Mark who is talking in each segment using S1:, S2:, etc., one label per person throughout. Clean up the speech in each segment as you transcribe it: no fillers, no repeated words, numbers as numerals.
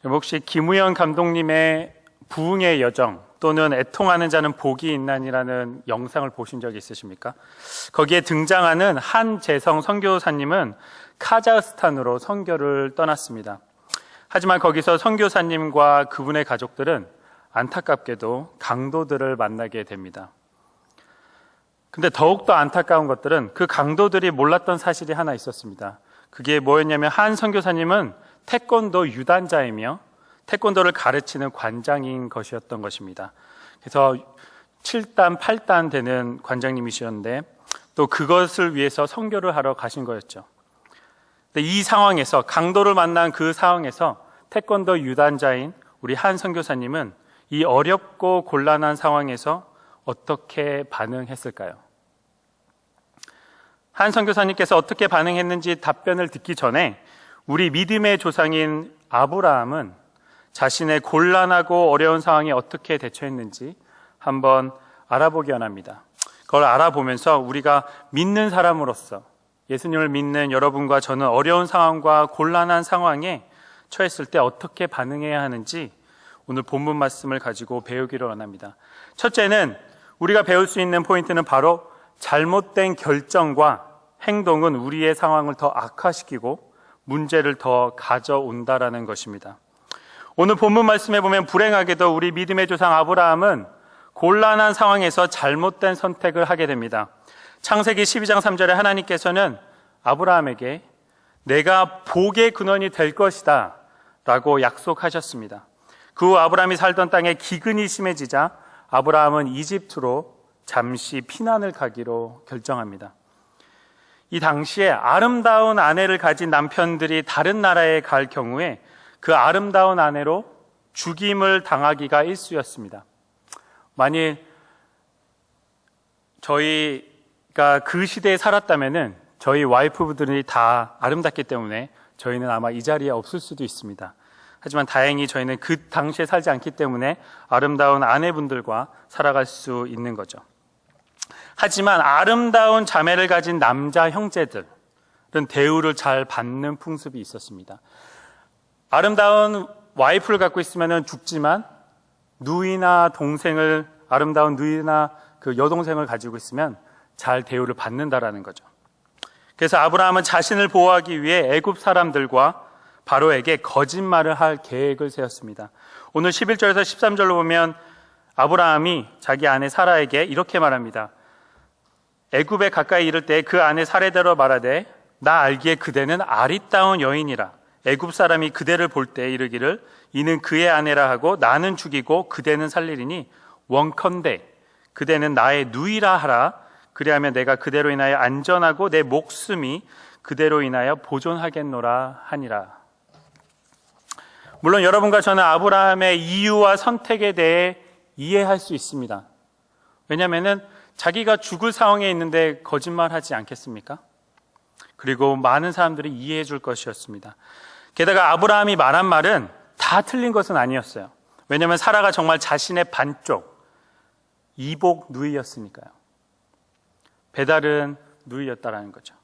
S1: 혹시 김우현 감독님의 부흥의 여정 또는 애통하는 자는 복이 있나니라는 영상을 보신 적이 있으십니까? 거기에 등장하는 한재성 선교사님은 카자흐스탄으로 선교를 떠났습니다. 하지만 거기서 선교사님과 그분의 가족들은 안타깝게도 강도들을 만나게 됩니다. 근데 더욱더 안타까운 것들은 그 강도들이 몰랐던 사실이 하나 있었습니다. 그게 뭐였냐면 한 선교사님은 태권도 유단자이며 태권도를 가르치는 관장인 것이었던 것입니다. 그래서 7단, 8단 되는 관장님이셨는데 또 그것을 위해서 선교를 하러 가신 거였죠. 근데 이 상황에서 강도를 만난 그 상황에서 태권도 유단자인 우리 한 선교사님은 이 어렵고 곤란한 상황에서 어떻게 반응했을까요? 한 선교사님께서 어떻게 반응했는지 답변을 듣기 전에 우리 믿음의 조상인 아브라함은 자신의 곤란하고 어려운 상황에 어떻게 대처했는지 한번 알아보기 원합니다. 그걸 알아보면서 우리가 믿는 사람으로서 예수님을 믿는 여러분과 저는 어려운 상황과 곤란한 상황에 처했을 때 어떻게 반응해야 하는지 오늘 본문 말씀을 가지고 배우기를 원합니다. 첫째는 우리가 배울 수 있는 포인트는 바로 잘못된 결정과 행동은 우리의 상황을 더 악화시키고 문제를 더 가져온다라는 것입니다. 오늘 본문 말씀에 보면 불행하게도 우리 믿음의 조상 아브라함은 곤란한 상황에서 잘못된 선택을 하게 됩니다. 창세기 12장 3절에 하나님께서는 아브라함에게 내가 복의 근원이 될 것이다 라고 약속하셨습니다. 그 후 아브라함이 살던 땅에 기근이 심해지자 아브라함은 이집트로 잠시 피난을 가기로 결정합니다. 이 당시에 아름다운 아내를 가진 남편들이 다른 나라에 갈 경우에 그 아름다운 아내로 죽임을 당하기가 일쑤였습니다. 만일 저희가 그 시대에 살았다면은 저희 와이프분들이 다 아름답기 때문에 저희는 아마 이 자리에 없을 수도 있습니다. 하지만 다행히 저희는 그 당시에 살지 않기 때문에 아름다운 아내분들과 살아갈 수 있는 거죠. 하지만 아름다운 자매를 가진 남자 형제들은 대우를 잘 받는 풍습이 있었습니다. 아름다운 와이프를 갖고 있으면 죽지만 누이나 동생을 아름다운 누이나 그 여동생을 가지고 있으면 잘 대우를 받는다라는 거죠. 그래서 아브라함은 자신을 보호하기 위해 애굽 사람들과 바로에게 거짓말을 할 계획을 세웠습니다. 오늘 11절에서 13절로 보면 아브라함이 자기 아내 사라에게 이렇게 말합니다. 애굽에 가까이 이를 때 그 아내 사례대로 말하되 나 알기에 그대는 아리따운 여인이라 애굽 사람이 그대를 볼 때 이르기를 이는 그의 아내라 하고 나는 죽이고 그대는 살리리니 원컨대 그대는 나의 누이라 하라. 그리하면 내가 그대로 인하여 안전하고 내 목숨이 그대로 인하여 보존하겠노라 하니라. 물론 여러분과 저는 아브라함의 이유와 선택에 대해 이해할 수 있습니다. 왜냐하면 자기가 죽을 상황에 있는데 거짓말하지 않겠습니까? 그리고 많은 사람들이 이해해 줄 것이었습니다. 게다가 아브라함이 말한 말은 다 틀린 것은 아니었어요. 왜냐하면 사라가 정말 자신의 반쪽 이복 누이였으니까요. 배달은 누이였다라는 거죠.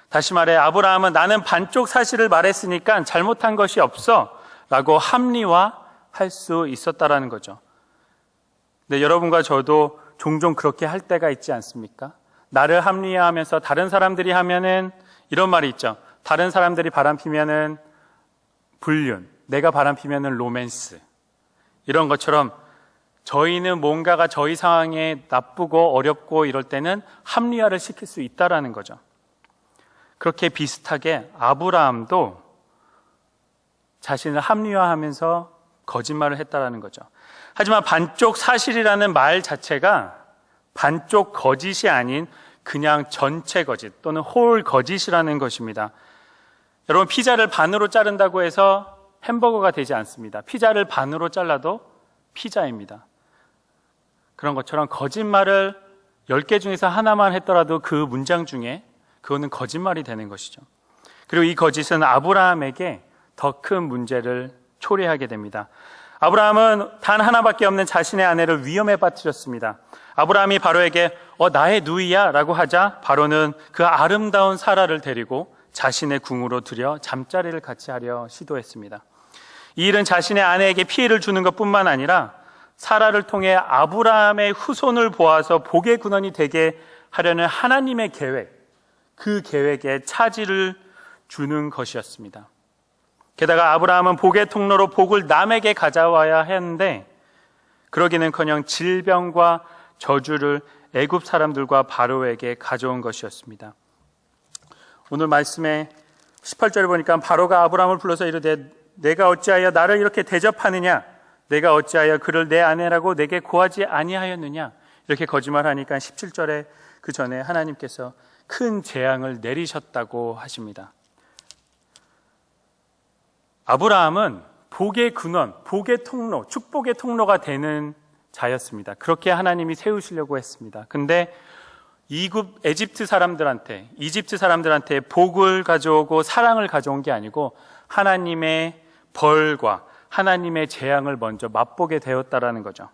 S1: 다시 말해 아브라함은 나는 반쪽 사실을 말했으니까 잘못한 것이 없어 라고 합리화할 수 있었다라는 거죠. 근데 여러분과 저도 종종 그렇게 할 때가 있지 않습니까? 나를 합리화하면서 다른 사람들이 하면은 이런 말이 있죠. 다른 사람들이 바람피면은 불륜, 내가 바람피면은 로맨스. 이런 것처럼 저희는 뭔가가 저희 상황에 나쁘고 어렵고 이럴 때는 합리화를 시킬 수 있다라는 거죠. 그렇게 비슷하게 아브라함도 자신을 합리화하면서 거짓말을 했다라는 거죠. 하지만 반쪽 사실이라는 말 자체가 반쪽 거짓이 아닌 그냥 전체 거짓 또는 홀 거짓이라는 것입니다. 여러분, 피자를 반으로 자른다고 해서 햄버거가 되지 않습니다. 피자를 반으로 잘라도 피자입니다. 그런 것처럼 거짓말을 10개 중에서 하나만 했더라도 그 문장 중에 그거는 거짓말이 되는 것이죠. 그리고 이 거짓은 아브라함에게 더 큰 문제를 초래하게 됩니다. 아브라함은 단 하나밖에 없는 자신의 아내를 위험에 빠뜨렸습니다. 아브라함이 바로에게 나의 누이야 라고 하자 바로는 그 아름다운 사라를 데리고 자신의 궁으로 들여 잠자리를 같이 하려 시도했습니다. 이 일은 자신의 아내에게 피해를 주는 것뿐만 아니라 사라를 통해 아브라함의 후손을 보아서 복의 근원이 되게 하려는 하나님의 계획, 그 계획에 차질을 주는 것이었습니다. 게다가 아브라함은 복의 통로로 복을 남에게 가져와야 했는데 그러기는커녕 질병과 저주를 애굽 사람들과 바로에게 가져온 것이었습니다. 오늘 말씀에 18절에 보니까 바로가 아브라함을 불러서 이르되 내가 어찌하여 나를 이렇게 대접하느냐, 내가 어찌하여 그를 내 아내라고 내게 고하지 아니하였느냐, 이렇게 거짓말하니까 17절에 그 전에 하나님께서 큰 재앙을 내리셨다고 하십니다. 아브라함은 복의 근원, 복의 통로, 축복의 통로가 되는 자였습니다. 그렇게 하나님이 세우시려고 했습니다. 근데 이집트 사람들한테 복을 가져오고 사랑을 가져온 게 아니고 하나님의 벌과 하나님의 재앙을 먼저 맛보게 되었다라는 거죠.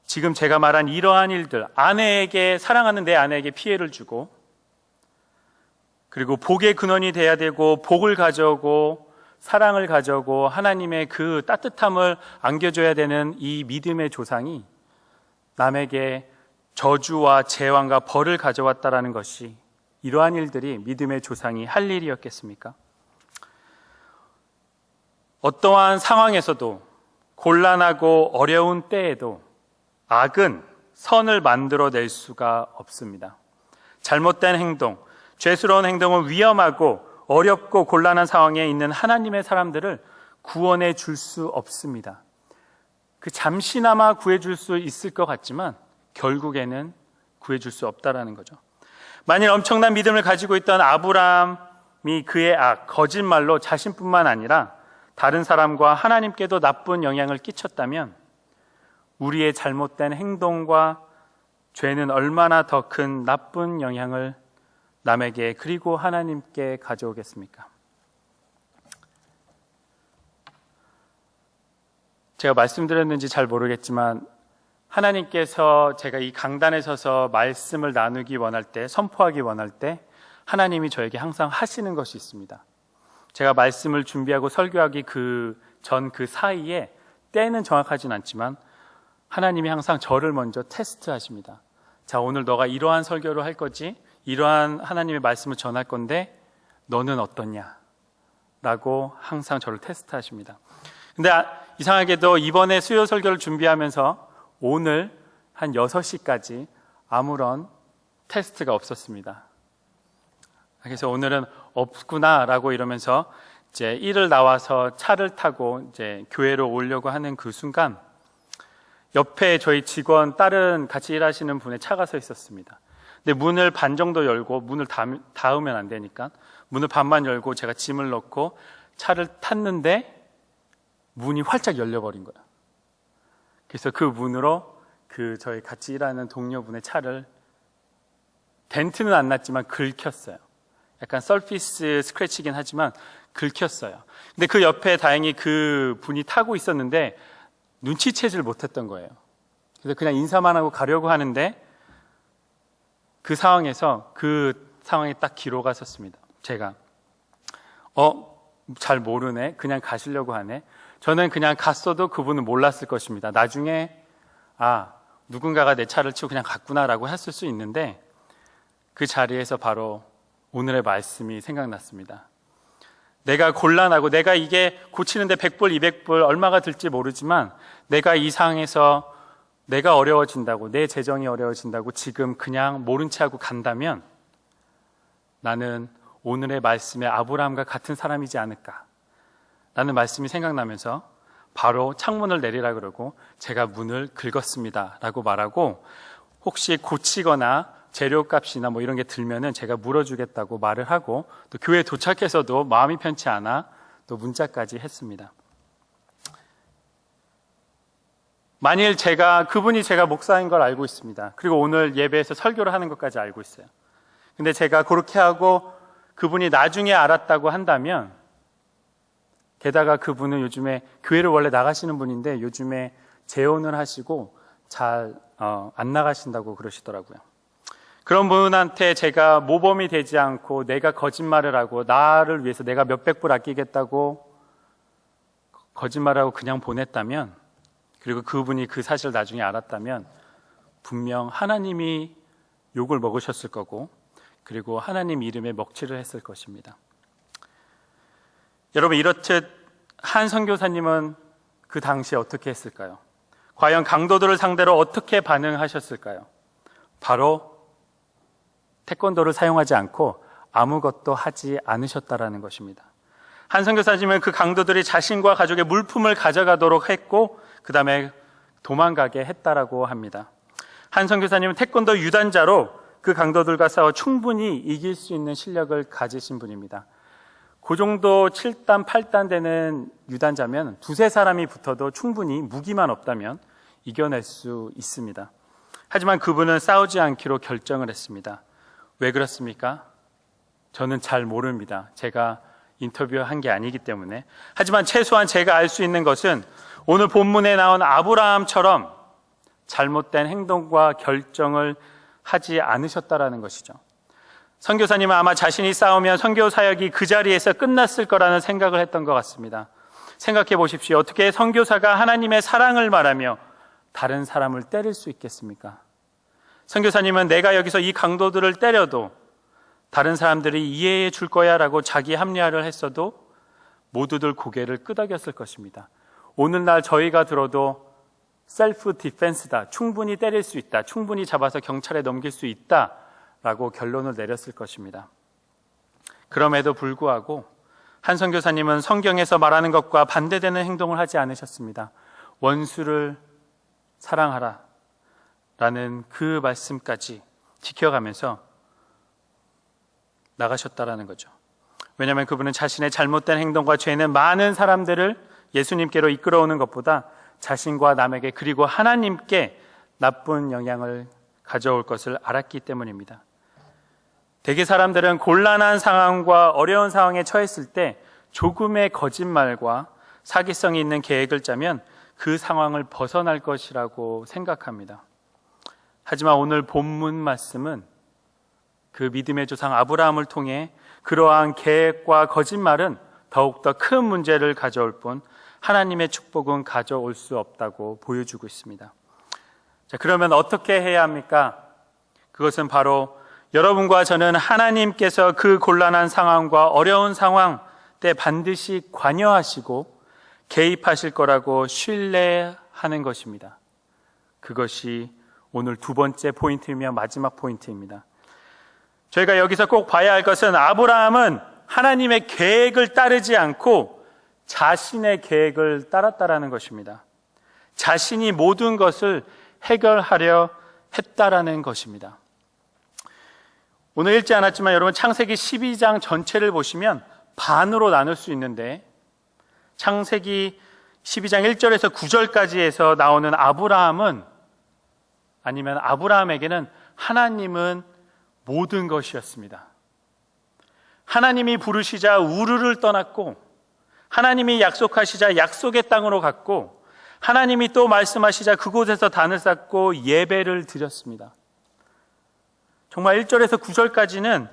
S1: 지금 제가 말한 이러한 일들, 사랑하는 내 아내에게 피해를 주고, 그리고 복의 근원이 돼야 되고 복을 가져오고 사랑을 가져오고 하나님의 그 따뜻함을 안겨줘야 되는 이 믿음의 조상이 남에게 저주와 재앙과 벌을 가져왔다라는 것이, 이러한 일들이 믿음의 조상이 할 일이었겠습니까? 어떠한 상황에서도, 곤란하고 어려운 때에도 악은 선을 만들어낼 수가 없습니다. 잘못된 행동, 죄스러운 행동은 위험하고 어렵고 곤란한 상황에 있는 하나님의 사람들을 구원해 줄 수 없습니다. 그 잠시나마 구해줄 수 있을 것 같지만 결국에는 구해줄 수 없다라는 거죠. 만일 엄청난 믿음을 가지고 있던 아브라함이 그의 거짓말로 자신뿐만 아니라 다른 사람과 하나님께도 나쁜 영향을 끼쳤다면 우리의 잘못된 행동과 죄는 얼마나 더 큰 나쁜 영향을 남에게 그리고 하나님께 가져오겠습니까? 제가 말씀드렸는지 잘 모르겠지만 하나님께서 제가 이 강단에 서서 말씀을 나누기 원할 때, 선포하기 원할 때 하나님이 저에게 항상 하시는 것이 있습니다. 제가 말씀을 준비하고 설교하기 그 사이에 때는 정확하진 않지만 하나님이 항상 저를 먼저 테스트하십니다. 자, 오늘 너가 이러한 설교를 할 거지, 이러한 하나님의 말씀을 전할 건데 너는 어떻냐? 라고 항상 저를 테스트하십니다. 근데 이상하게도 이번에 수요 설교를 준비하면서 오늘 한 6시까지 아무런 테스트가 없었습니다. 그래서 오늘은 없구나라고 이러면서 이제 일을 나와서 차를 타고 이제 교회로 오려고 하는 그 순간 옆에 저희 직원 다른 같이 일하시는 분의 차가 서 있었습니다. 근데 문을 반 정도 열고, 문을 닫으면 안 되니까 문을 반만 열고 제가 짐을 넣고 차를 탔는데 문이 활짝 열려버린 거예요. 그래서 그 문으로 저희 같이 일하는 동료분의 차를, 덴트는 안 났지만 긁혔어요. 약간 서피스 스크래치긴 하지만 긁혔어요. 근데 그 옆에 다행히 그 분이 타고 있었는데 눈치채질 못했던 거예요. 그래서 그냥 인사만 하고 가려고 하는데 그 상황에서 그 상황에 딱 기로가 섰습니다. 제가 잘 모르네, 그냥 가시려고 하네. 저는 그냥 갔어도 그분은 몰랐을 것입니다. 나중에 누군가가 내 차를 치고 그냥 갔구나라고 했을 수 있는데 그 자리에서 바로 오늘의 말씀이 생각났습니다. 내가 곤란하고 내가 이게 고치는데 100불, 200불 얼마가 들지 모르지만 내가 이 상황에서 내가 어려워진다고, 내 재정이 어려워진다고 지금 그냥 모른 채 하고 간다면 나는 오늘의 말씀에 아브라함과 같은 사람이지 않을까 라는 말씀이 생각나면서 바로 창문을 내리라 그러고 제가 문을 긁었습니다 라고 말하고, 혹시 고치거나 재료값이나 뭐 이런 게 들면은 제가 물어주겠다고 말을 하고, 또 교회에 도착해서도 마음이 편치 않아 또 문자까지 했습니다. 만일 그분이 제가 목사인 걸 알고 있습니다. 그리고 오늘 예배에서 설교를 하는 것까지 알고 있어요. 근데 제가 그렇게 하고 그분이 나중에 알았다고 한다면, 게다가 그분은 요즘에 교회를 원래 나가시는 분인데 요즘에 재혼을 하시고 잘 안 나가신다고 그러시더라고요. 그런 분한테 제가 모범이 되지 않고 내가 거짓말을 하고 나를 위해서 내가 몇백 불 아끼겠다고 거짓말하고 그냥 보냈다면, 그리고 그분이 그 사실을 나중에 알았다면 분명 하나님이 욕을 먹으셨을 거고, 그리고 하나님 이름에 먹칠을 했을 것입니다. 여러분, 이렇듯 한 선교사님은 그 당시에 어떻게 했을까요? 과연 강도들을 상대로 어떻게 반응하셨을까요? 바로 태권도를 사용하지 않고 아무것도 하지 않으셨다라는 것입니다. 한 선교사님은 그 강도들이 자신과 가족의 물품을 가져가도록 했고, 그 다음에 도망가게 했다라고 합니다. 한 선교사님은 태권도 유단자로 그 강도들과 싸워 충분히 이길 수 있는 실력을 가지신 분입니다. 그 정도 7단, 8단 되는 유단자면 두세 사람이 붙어도 충분히 무기만 없다면 이겨낼 수 있습니다. 하지만 그분은 싸우지 않기로 결정을 했습니다. 왜 그렇습니까? 저는 잘 모릅니다. 제가 인터뷰한 게 아니기 때문에. 하지만 최소한 제가 알 수 있는 것은 오늘 본문에 나온 아브라함처럼 잘못된 행동과 결정을 하지 않으셨다라는 것이죠. 선교사님은 아마 자신이 싸우면 선교 사역이 그 자리에서 끝났을 거라는 생각을 했던 것 같습니다. 생각해 보십시오. 어떻게 선교사가 하나님의 사랑을 말하며 다른 사람을 때릴 수 있겠습니까? 선교사님은 내가 여기서 이 강도들을 때려도 다른 사람들이 이해해 줄 거야 라고 자기 합리화를 했어도 모두들 고개를 끄덕였을 것입니다. 오늘날 저희가 들어도 셀프 디펜스다, 충분히 때릴 수 있다, 충분히 잡아서 경찰에 넘길 수 있다 라고 결론을 내렸을 것입니다. 그럼에도 불구하고 한 선교사님은 성경에서 말하는 것과 반대되는 행동을 하지 않으셨습니다. 원수를 사랑하라 라는 그 말씀까지 지켜가면서 나가셨다라는 거죠. 왜냐하면 그분은 자신의 잘못된 행동과 죄는 많은 사람들을 예수님께로 이끌어오는 것보다 자신과 남에게, 그리고 하나님께 나쁜 영향을 가져올 것을 알았기 때문입니다. 대개 사람들은 곤란한 상황과 어려운 상황에 처했을 때 조금의 거짓말과 사기성이 있는 계획을 짜면 그 상황을 벗어날 것이라고 생각합니다. 하지만 오늘 본문 말씀은 그 믿음의 조상 아브라함을 통해 그러한 계획과 거짓말은 더욱더 큰 문제를 가져올 뿐 하나님의 축복은 가져올 수 없다고 보여주고 있습니다. 자, 그러면 어떻게 해야 합니까? 그것은 바로 여러분과 저는 하나님께서 그 곤란한 상황과 어려운 상황 때 반드시 관여하시고 개입하실 거라고 신뢰하는 것입니다. 그것이 오늘 두 번째 포인트이며 마지막 포인트입니다. 저희가 여기서 꼭 봐야 할 것은 아브라함은 하나님의 계획을 따르지 않고 자신의 계획을 따랐다라는 것입니다. 자신이 모든 것을 해결하려 했다라는 것입니다. 오늘 읽지 않았지만 여러분, 창세기 12장 전체를 보시면 반으로 나눌 수 있는데, 창세기 12장 1절에서 9절까지에서 나오는 아브라함은, 아니면 아브라함에게는 하나님은 모든 것이었습니다. 하나님이 부르시자 우르를 떠났고, 하나님이 약속하시자 약속의 땅으로 갔고, 하나님이 또 말씀하시자 그곳에서 단을 쌓고 예배를 드렸습니다. 정말 1절에서 9절까지는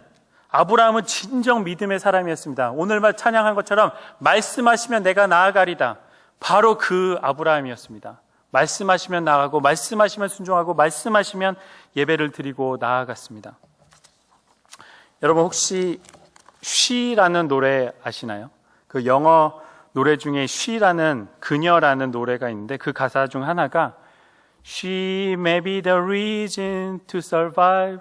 S1: 아브라함은 진정 믿음의 사람이었습니다. 오늘 찬양한 것처럼 말씀하시면 내가 나아가리다, 바로 그 아브라함이었습니다. 말씀하시면 나가고, 말씀하시면 순종하고, 말씀하시면 예배를 드리고 나아갔습니다. 여러분, 혹시 쉬라는 노래 아시나요? 그 영어 노래 중에 쉬라는, 그녀라는 노래가 있는데 그 가사 중 하나가 She may be the reason to survive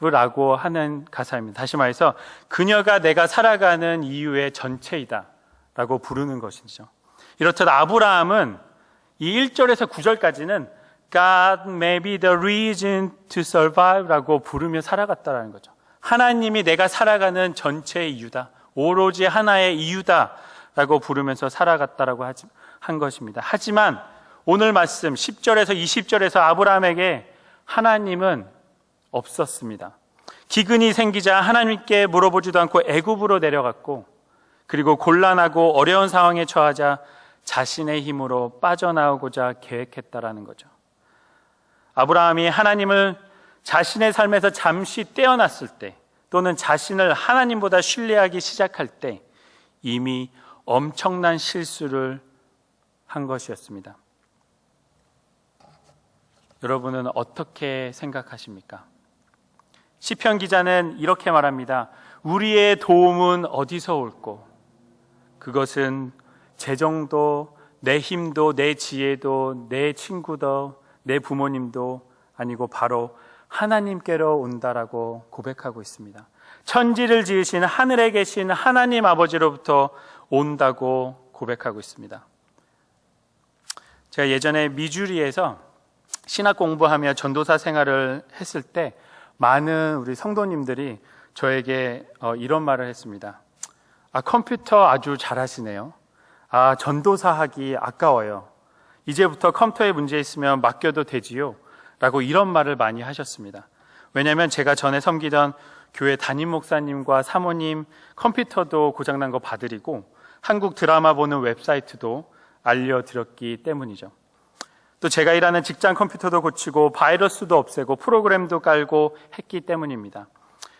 S1: 라고 하는 가사입니다. 다시 말해서 그녀가 내가 살아가는 이유의 전체이다 라고 부르는 것이죠. 이렇듯 아브라함은 이 1절에서 9절까지는 God may be the reason to survive 라고 부르며 살아갔다는 거죠. 하나님이 내가 살아가는 전체의 이유다, 오로지 하나의 이유다 라고 부르면서 살아갔다라고 한 것입니다. 하지만 오늘 말씀 10절에서 20절에서 아브라함에게 하나님은 없었습니다. 기근이 생기자 하나님께 물어보지도 않고 애굽으로 내려갔고, 그리고 곤란하고 어려운 상황에 처하자 자신의 힘으로 빠져나오고자 계획했다라는 거죠. 아브라함이 하나님을 자신의 삶에서 잠시 떼어놨을 때, 또는 자신을 하나님보다 신뢰하기 시작할 때 이미 엄청난 실수를 한 것이었습니다. 여러분은 어떻게 생각하십니까? 시편 기자는 이렇게 말합니다. 우리의 도움은 어디서 올꼬? 그것은 재정도, 내 힘도, 내 지혜도, 내 친구도, 내 부모님도 아니고 바로 하나님께로 온다라고 고백하고 있습니다. 천지를 지으신 하늘에 계신 하나님 아버지로부터 온다고 고백하고 있습니다. 제가 예전에 미주리에서 신학 공부하며 전도사 생활을 했을 때 많은 우리 성도님들이 저에게 이런 말을 했습니다. 컴퓨터 아주 잘하시네요. 전도사 하기 아까워요. 이제부터 컴퓨터에 문제 있으면 맡겨도 되지요? 라고 이런 말을 많이 하셨습니다. 왜냐하면 제가 전에 섬기던 교회 담임 목사님과 사모님 컴퓨터도 고장난 거 봐드리고 한국 드라마 보는 웹사이트도 알려드렸기 때문이죠. 또 제가 일하는 직장 컴퓨터도 고치고 바이러스도 없애고 프로그램도 깔고 했기 때문입니다.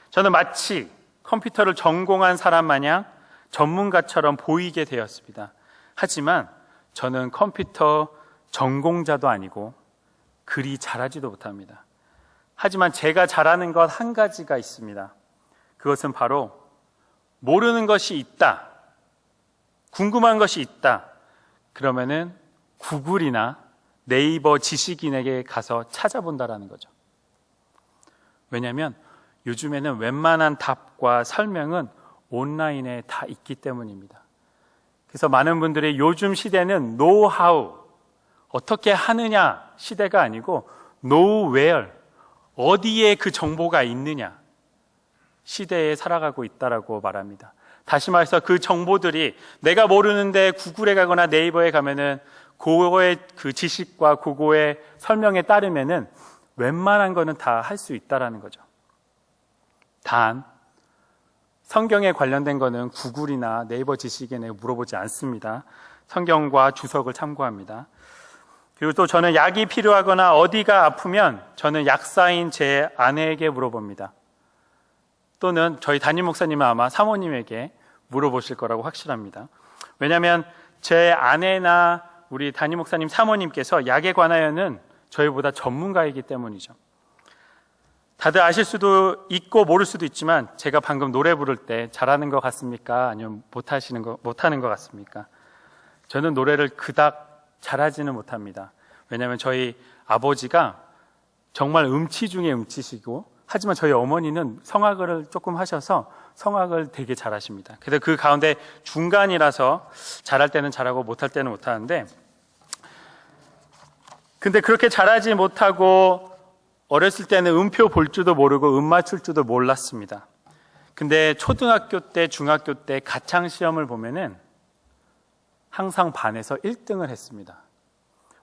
S1: 저는 마치 컴퓨터를 전공한 사람 마냥 전문가처럼 보이게 되었습니다. 하지만 저는 컴퓨터 전공자도 아니고 그리 잘하지도 못합니다. 하지만 제가 잘하는 것 한 가지가 있습니다. 그것은 바로 모르는 것이 있다, 궁금한 것이 있다, 그러면은 구글이나 네이버 지식인에게 가서 찾아본다라는 거죠. 왜냐하면 요즘에는 웬만한 답과 설명은 온라인에 다 있기 때문입니다. 그래서 많은 분들이 요즘 시대는 노하우, 어떻게 하느냐 시대가 아니고 know where, 어디에 그 정보가 있느냐 시대에 살아가고 있다라고 말합니다. 다시 말해서 그 정보들이 내가 모르는데 구글에 가거나 네이버에 가면은 그거의 그 지식과 그거의 설명에 따르면은 웬만한 거는 다 할 수 있다라는 거죠. 단 성경에 관련된 거는 구글이나 네이버 지식인에 물어보지 않습니다. 성경과 주석을 참고합니다. 그리고 또 저는 약이 필요하거나 어디가 아프면 저는 약사인 제 아내에게 물어봅니다. 또는 저희 담임 목사님은 아마 사모님에게 물어보실 거라고 확실합니다. 왜냐하면 제 아내나 우리 담임 목사님 사모님께서 약에 관하여는 저희보다 전문가이기 때문이죠. 다들 아실 수도 있고 모를 수도 있지만 제가 방금 노래 부를 때 잘하는 것 같습니까? 아니면 못하는 것 같습니까? 저는 노래를 그닥 잘하지는 못합니다. 왜냐하면 저희 아버지가 정말 음치 중에 음치시고, 하지만 저희 어머니는 성악을 조금 하셔서 성악을 되게 잘하십니다. 그래서 그 가운데 중간이라서 잘할 때는 잘하고 못할 때는 못하는데, 근데 그렇게 잘하지 못하고 어렸을 때는 음표 볼 줄도 모르고 음 맞출 줄도 몰랐습니다. 근데 초등학교 때, 중학교 때 가창 시험을 보면은 항상 반에서 1등을 했습니다.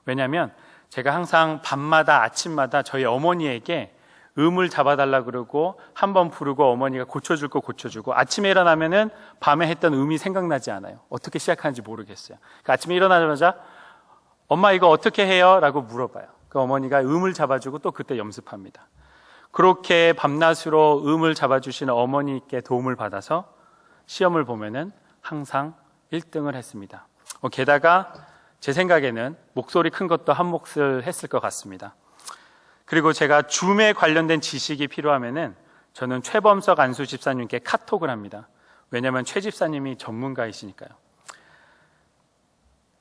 S1: 왜냐하면 제가 항상 밤마다 아침마다 저희 어머니에게 음을 잡아달라 그러고 한번 부르고 어머니가 고쳐줄 거 고쳐주고, 아침에 일어나면은 밤에 했던 음이 생각나지 않아요. 어떻게 시작하는지 모르겠어요. 그러니까 아침에 일어나자마자 엄마 이거 어떻게 해요? 라고 물어봐요. 그 어머니가 음을 잡아주고 또 그때 연습합니다. 그렇게 밤낮으로 음을 잡아주시는 어머니께 도움을 받아서 시험을 보면은 항상 1등을 했습니다. 게다가 제 생각에는 목소리 큰 것도 한 몫을 했을 것 같습니다. 그리고 제가 줌에 관련된 지식이 필요하면은 저는 최범석 안수 집사님께 카톡을 합니다. 왜냐하면 최 집사님이 전문가이시니까요.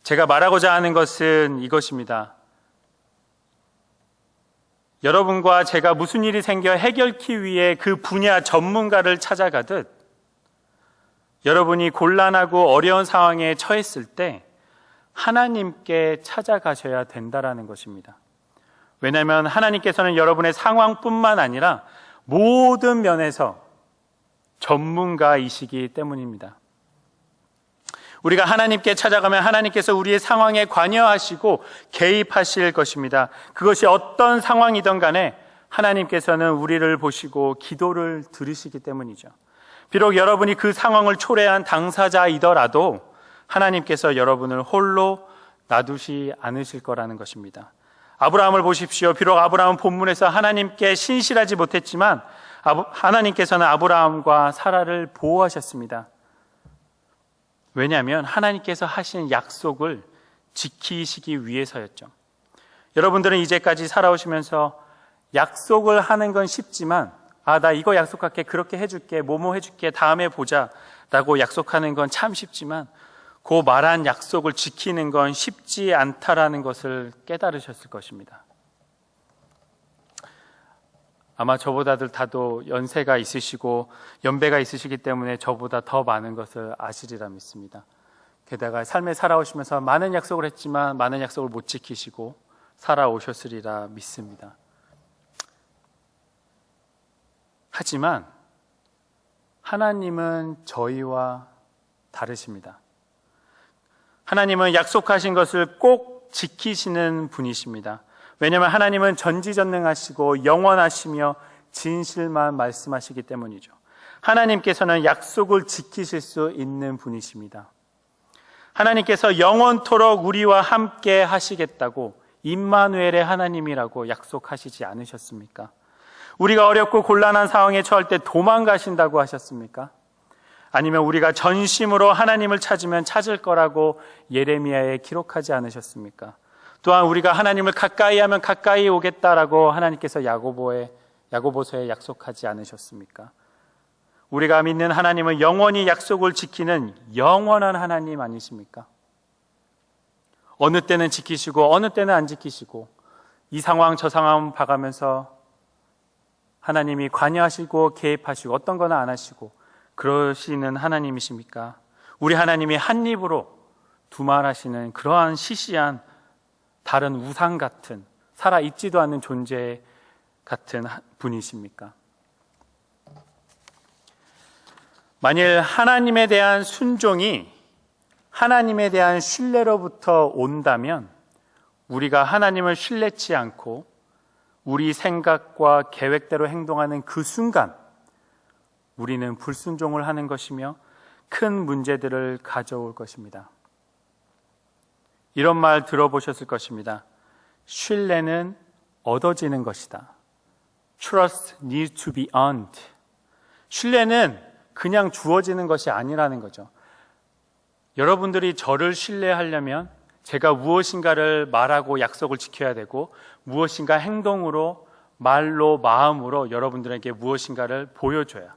S1: 제가 말하고자 하는 것은 이것입니다. 여러분과 제가 무슨 일이 생겨 해결키 위해 그 분야 전문가를 찾아가듯, 여러분이 곤란하고 어려운 상황에 처했을 때 하나님께 찾아가셔야 된다라는 것입니다. 왜냐하면 하나님께서는 여러분의 상황뿐만 아니라 모든 면에서 전문가이시기 때문입니다. 우리가 하나님께 찾아가면 하나님께서 우리의 상황에 관여하시고 개입하실 것입니다. 그것이 어떤 상황이든 간에 하나님께서는 우리를 보시고 기도를 들으시기 때문이죠. 비록 여러분이 그 상황을 초래한 당사자이더라도 하나님께서 여러분을 홀로 놔두시 않으실 거라는 것입니다. 아브라함을 보십시오. 비록 아브라함은 본문에서 하나님께 신실하지 못했지만 하나님께서는 아브라함과 사라를 보호하셨습니다. 왜냐하면 하나님께서 하신 약속을 지키시기 위해서였죠. 여러분들은 이제까지 살아오시면서 약속을 하는 건 쉽지만 나 이거 약속할게, 그렇게 해줄게, 뭐뭐 해줄게, 다음에 보자 라고 약속하는 건 참 쉽지만 그 말한 약속을 지키는 건 쉽지 않다라는 것을 깨달으셨을 것입니다. 아마 저보다들 다도 연세가 있으시고 연배가 있으시기 때문에 저보다 더 많은 것을 아시리라 믿습니다. 게다가 삶에 살아오시면서 많은 약속을 했지만 많은 약속을 못 지키시고 살아오셨으리라 믿습니다. 하지만 하나님은 저희와 다르십니다. 하나님은 약속하신 것을 꼭 지키시는 분이십니다. 왜냐하면 하나님은 전지전능하시고 영원하시며 진실만 말씀하시기 때문이죠. 하나님께서는 약속을 지키실 수 있는 분이십니다. 하나님께서 영원토록 우리와 함께 하시겠다고 임마누엘의 하나님이라고 약속하시지 않으셨습니까? 우리가 어렵고 곤란한 상황에 처할 때 도망가신다고 하셨습니까? 아니면 우리가 전심으로 하나님을 찾으면 찾을 거라고 예레미야에 기록하지 않으셨습니까? 또한 우리가 하나님을 가까이 하면 가까이 오겠다라고 하나님께서 야고보서에 약속하지 않으셨습니까? 우리가 믿는 하나님은 영원히 약속을 지키는 영원한 하나님 아니십니까? 어느 때는 지키시고 어느 때는 안 지키시고 이 상황 저 상황 봐가면서 하나님이 관여하시고 개입하시고 어떤 거나 안 하시고 그러시는 하나님이십니까? 우리 하나님이 한 입으로 두말하시는 그러한 시시한 다른 우상 같은 살아있지도 않는 존재 같은 분이십니까? 만일 하나님에 대한 순종이 하나님에 대한 신뢰로부터 온다면 우리가 하나님을 신뢰치 않고 우리 생각과 계획대로 행동하는 그 순간 우리는 불순종을 하는 것이며 큰 문제들을 가져올 것입니다. 이런 말 들어보셨을 것입니다. 신뢰는 얻어지는 것이다. Trust needs to be earned. 신뢰는 그냥 주어지는 것이 아니라는 거죠. 여러분들이 저를 신뢰하려면 제가 무엇인가를 말하고 약속을 지켜야 되고 무엇인가 행동으로 말로 마음으로 여러분들에게 무엇인가를 보여줘야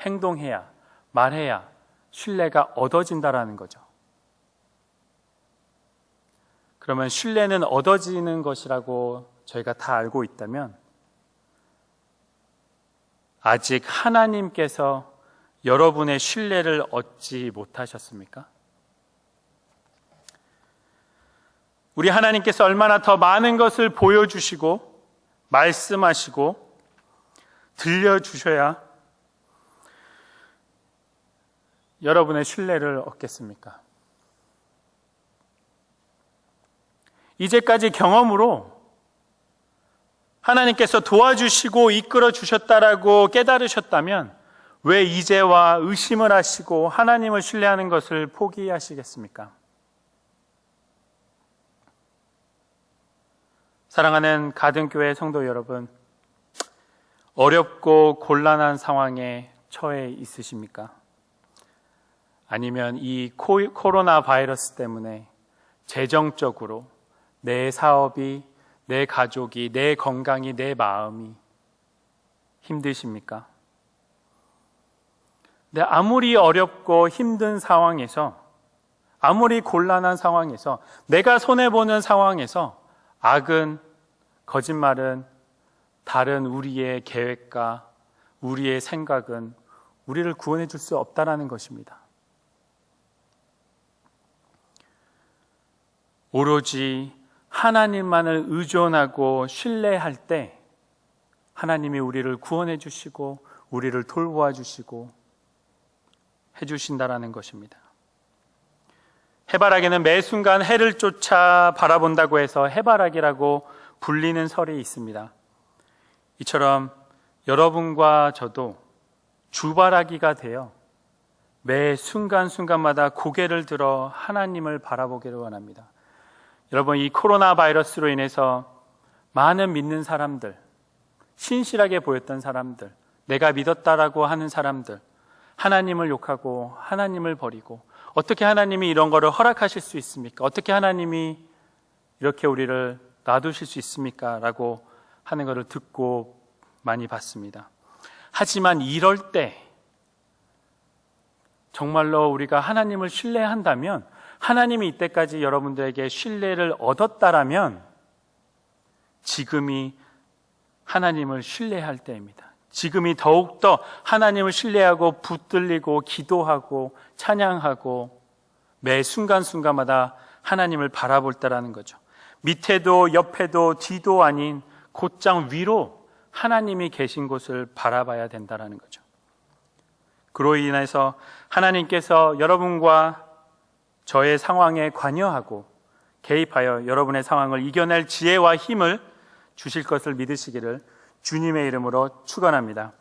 S1: 행동해야 말해야 신뢰가 얻어진다라는 거죠. 그러면 신뢰는 얻어지는 것이라고 저희가 다 알고 있다면 아직 하나님께서 여러분의 신뢰를 얻지 못하셨습니까? 우리 하나님께서 얼마나 더 많은 것을 보여주시고 말씀하시고 들려주셔야 여러분의 신뢰를 얻겠습니까? 이제까지 경험으로 하나님께서 도와주시고 이끌어 주셨다라고 깨달으셨다면 왜 이제와 의심을 하시고 하나님을 신뢰하는 것을 포기하시겠습니까? 사랑하는 가든교회 성도 여러분, 어렵고 곤란한 상황에 처해 있으십니까? 아니면 이 코로나 바이러스 때문에 재정적으로 내 사업이, 내 가족이, 내 건강이, 내 마음이 힘드십니까? 근데 아무리 어렵고 힘든 상황에서, 아무리 곤란한 상황에서, 내가 손해보는 상황에서 악은, 거짓말은, 다른 우리의 계획과 우리의 생각은 우리를 구원해 줄 수 없다라는 것입니다. 오로지 하나님만을 의존하고 신뢰할 때 하나님이 우리를 구원해 주시고 우리를 돌보아 주시고 해주신다라는 것입니다. 해바라기는 매 순간 해를 쫓아 바라본다고 해서 해바라기라고 불리는 설이 있습니다. 이처럼 여러분과 저도 주바라기가 되어 매 순간순간마다 고개를 들어 하나님을 바라보기를 원합니다. 여러분, 이 코로나 바이러스로 인해서 많은 믿는 사람들, 신실하게 보였던 사람들, 내가 믿었다라고 하는 사람들, 하나님을 욕하고 하나님을 버리고 어떻게 하나님이 이런 거를 허락하실 수 있습니까? 어떻게 하나님이 이렇게 우리를 놔두실 수 있습니까? 라고 하는 것을 듣고 많이 봤습니다. 하지만 이럴 때 정말로 우리가 하나님을 신뢰한다면, 하나님이 이때까지 여러분들에게 신뢰를 얻었다라면 지금이 하나님을 신뢰할 때입니다. 지금이 더욱더 하나님을 신뢰하고 붙들리고 기도하고 찬양하고 매 순간순간마다 하나님을 바라볼 때라는 거죠. 밑에도 옆에도 뒤도 아닌 곧장 위로 하나님이 계신 곳을 바라봐야 된다는 거죠. 그로 인해서 하나님께서 여러분과 저의 상황에 관여하고 개입하여 여러분의 상황을 이겨낼 지혜와 힘을 주실 것을 믿으시기를 주님의 이름으로 축원합니다.